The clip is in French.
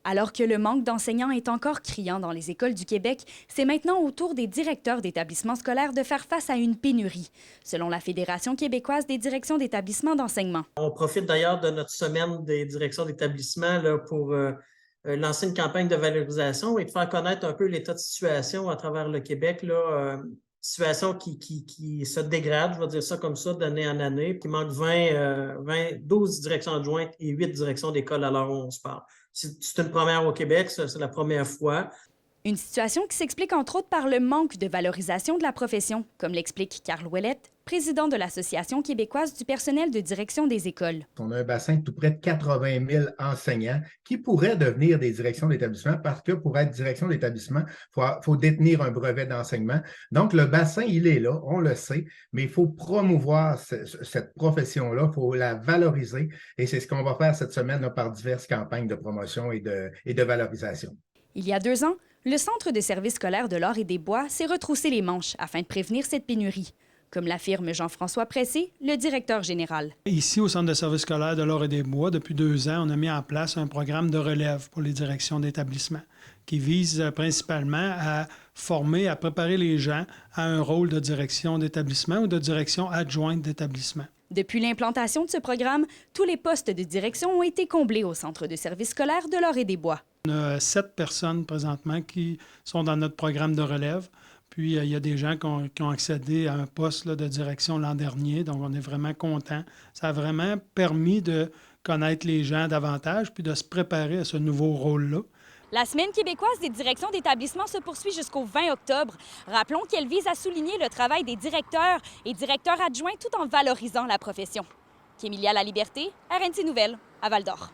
Alors que le manque d'enseignants est encore criant dans les écoles du Québec, c'est maintenant au tour des directeurs d'établissements scolaires de faire face à une pénurie, selon la Fédération québécoise des directions d'établissements d'enseignement. On profite d'ailleurs de notre semaine des directions d'établissement là, pour lancer une campagne de valorisation et de faire connaître un peu l'état de situation à travers le Québec. Là, situation qui se dégrade, je vais dire ça comme ça, d'année en année, qui manque 12 directions adjointes et 8 directions d'école à l'heure où on se parle. C'est une première au Québec, c'est la première fois. Une situation qui s'explique entre autres par le manque de valorisation de la profession, comme l'explique Carl Ouellette, président de l'Association québécoise du personnel de direction des écoles. On a un bassin de tout près de 80 000 enseignants qui pourraient devenir des directions d'établissement parce que pour être direction d'établissement, il faut détenir un brevet d'enseignement. Donc, le bassin, il est là, on le sait, mais il faut promouvoir cette profession-là, il faut la valoriser et c'est ce qu'on va faire cette semaine là, par diverses campagnes de promotion et de valorisation. Il y a 2 ans, le Centre de services scolaires de l'Or-et-des-Bois s'est retroussé les manches afin de prévenir cette pénurie, comme l'affirme Jean-François Pressé, le directeur général. Ici, au Centre de services scolaires de l'Or-et-des-Bois, depuis 2 ans, on a mis en place un programme de relève pour les directions d'établissement qui vise principalement à former, à préparer les gens à un rôle de direction d'établissement ou de direction adjointe d'établissement. Depuis l'implantation de ce programme, tous les postes de direction ont été comblés au Centre de services scolaires de l'Or-et-des-Bois. On a 7 personnes présentement qui sont dans notre programme de relève. Puis, il y a des gens qui ont accédé à un poste là, de direction l'an dernier, donc on est vraiment contents. Ça a vraiment permis de connaître les gens davantage puis de se préparer à ce nouveau rôle-là. La Semaine québécoise des directions d'établissement se poursuit jusqu'au 20 octobre. Rappelons qu'elle vise à souligner le travail des directeurs et directeurs adjoints tout en valorisant la profession. Kémilia Laliberté, RNC Nouvelles, à Val-d'Or.